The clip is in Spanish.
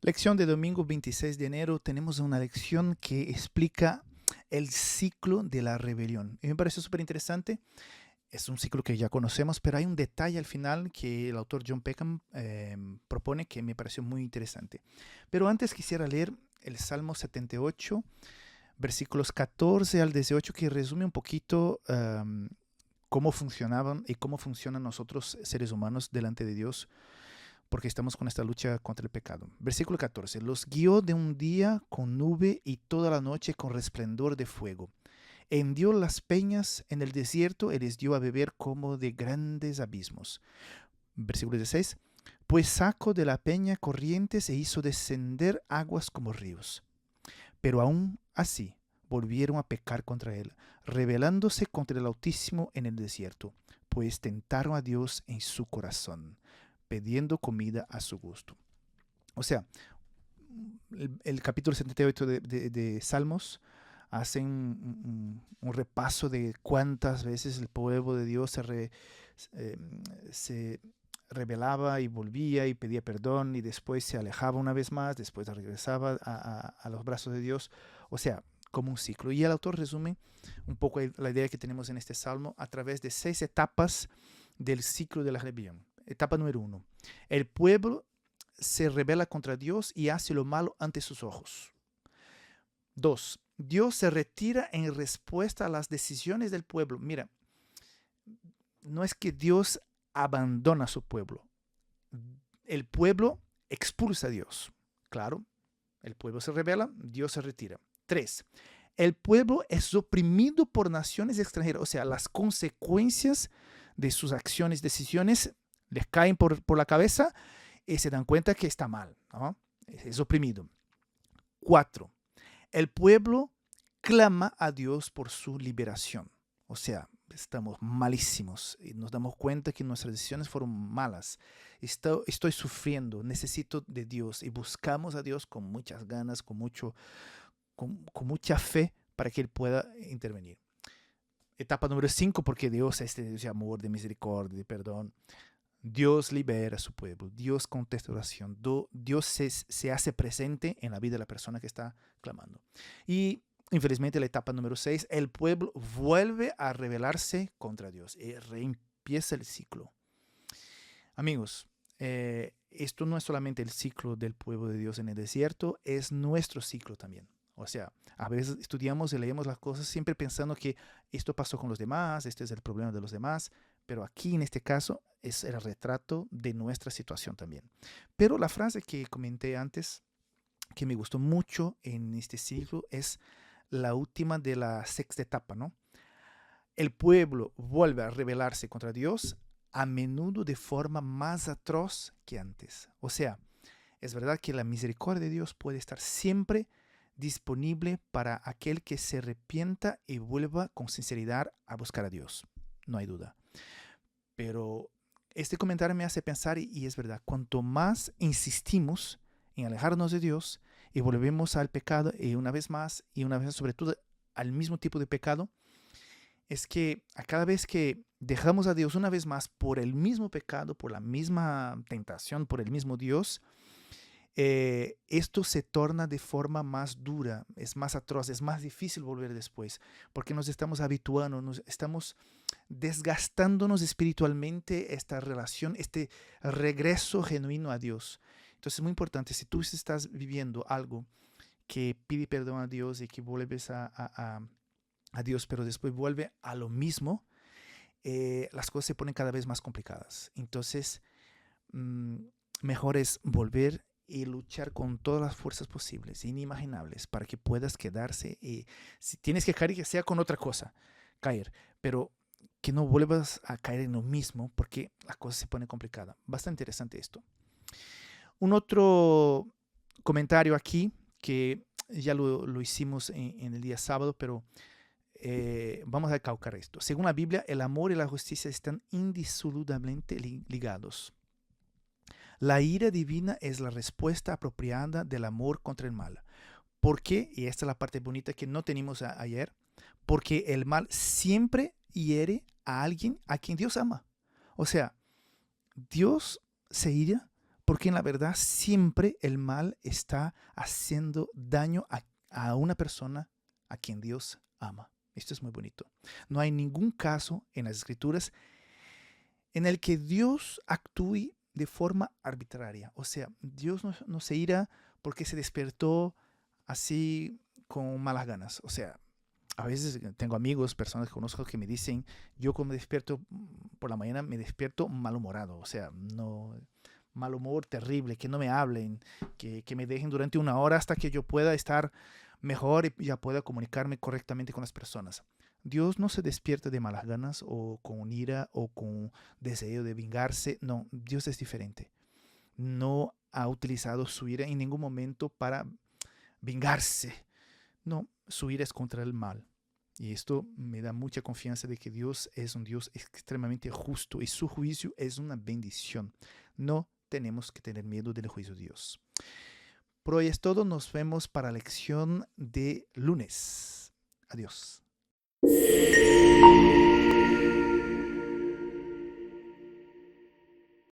Lección de domingo 26 de enero. Tenemos una lección que explica el ciclo de la rebelión. Y me parece súper interesante. Es un ciclo que ya conocemos, pero hay un detalle al final que el autor John Peckham propone que me pareció muy interesante. Pero antes quisiera leer el Salmo 78, versículos 14 al 18, que resume un poquito cómo funcionaban y cómo funcionan nosotros seres humanos delante de Dios, porque estamos con esta lucha contra el pecado. Versículo 14. Los guió de un día con nube y toda la noche con resplendor de fuego. Hendió las peñas en el desierto y les dio a beber como de grandes abismos. Versículo 16. Pues sacó de la peña corrientes e hizo descender aguas como ríos. Pero aún así volvieron a pecar contra él, rebelándose contra el Altísimo en el desierto, pues tentaron a Dios en su corazón, pidiendo comida a su gusto. O sea, el capítulo 78 de Salmos hace un repaso de cuántas veces el pueblo de Dios se rebelaba y volvía y pedía perdón y después se alejaba una vez más, después regresaba a los brazos de Dios. O sea, como un ciclo. Y el autor resume un poco la idea que tenemos en este salmo a través de 6 etapas del ciclo de la rebelión. Etapa número 1. El pueblo se rebela contra Dios y hace lo malo ante sus ojos. 2. Dios se retira en respuesta a las decisiones del pueblo. Mira, no es que Dios abandona a su pueblo. El pueblo expulsa a Dios. Claro, el pueblo se rebela, Dios se retira. 3. El pueblo es oprimido por naciones extranjeras. O sea, las consecuencias de sus acciones, decisiones, les caen por la cabeza y se dan cuenta que está mal, ¿no? Es oprimido. 4. El pueblo clama a Dios por su liberación. O sea, estamos malísimos y nos damos cuenta que nuestras decisiones fueron malas. Estoy sufriendo, necesito de Dios y buscamos a Dios con muchas ganas, con mucha fe para que Él pueda intervenir. Etapa número 5, porque Dios es Dios de amor, de misericordia, de perdón. Dios libera a su pueblo, Dios contesta oración, Dios se hace presente en la vida de la persona que está clamando. Y infelizmente la etapa número 6, el pueblo vuelve a rebelarse contra Dios y reempieza el ciclo. Amigos, esto no es solamente el ciclo del pueblo de Dios en el desierto, es nuestro ciclo también. O sea, a veces estudiamos y leemos las cosas siempre pensando que esto pasó con los demás, este es el problema de los demás, pero aquí en este caso es el retrato de nuestra situación también. Pero la frase que comenté antes, que me gustó mucho en este ciclo, es la última de la sexta etapa, ¿no? El pueblo vuelve a rebelarse contra Dios, a menudo de forma más atroz que antes. O sea, es verdad que la misericordia de Dios puede estar siempre disponible para aquel que se arrepienta y vuelva con sinceridad a buscar a Dios. No hay duda. Pero este comentario me hace pensar, y es verdad, cuanto más insistimos en alejarnos de Dios y volvemos al pecado, y una vez más, sobre todo al mismo tipo de pecado, es que a cada vez que dejamos a Dios una vez más por el mismo pecado, por la misma tentación, por el mismo Dios, esto se torna de forma más dura, es más atroz, es más difícil volver después, porque nos estamos habituando, nos estamos desgastándonos espiritualmente esta relación, este regreso genuino a Dios. Entonces es muy importante, si tú estás viviendo algo que pide perdón a Dios y que vuelves a Dios, pero después vuelve a lo mismo, las cosas se ponen cada vez más complicadas. Entonces, mejor es volver y luchar con todas las fuerzas posibles, inimaginables, para que puedas quedarse. Y si tienes que caer, que sea con otra cosa, caer, pero que no vuelvas a caer en lo mismo, porque la cosa se pone complicada. Bastante interesante esto. Un otro comentario aquí, que ya lo hicimos en el día sábado, pero vamos a recalcar esto. Según la Biblia, el amor y la justicia están indisolublemente ligados. La ira divina es la respuesta apropiada del amor contra el mal. ¿Por qué? Y esta es la parte bonita que no teníamos ayer. Porque el mal siempre hiere a alguien a quien Dios ama. O sea, Dios se ira porque en la verdad siempre el mal está haciendo daño a una persona a quien Dios ama. Esto es muy bonito. No hay ningún caso en las Escrituras en el que Dios actúe de forma arbitraria. O sea, Dios no se ira porque se despertó así con malas ganas. O sea, a veces tengo amigos, personas que conozco que me dicen, yo cuando me despierto por la mañana me despierto malhumorado. O sea, no, mal humor terrible, que no me hablen, que me dejen durante una hora hasta que yo pueda estar mejor y ya pueda comunicarme correctamente con las personas. Dios no se despierta de malas ganas o con ira o con deseo de vengarse. No, Dios es diferente. No ha utilizado su ira en ningún momento para vengarse. No, su ira es contra el mal. Y esto me da mucha confianza de que Dios es un Dios extremadamente justo y su juicio es una bendición. No tenemos que tener miedo del juicio de Dios. Por hoy es todo. Nos vemos para la lección de lunes. Adiós.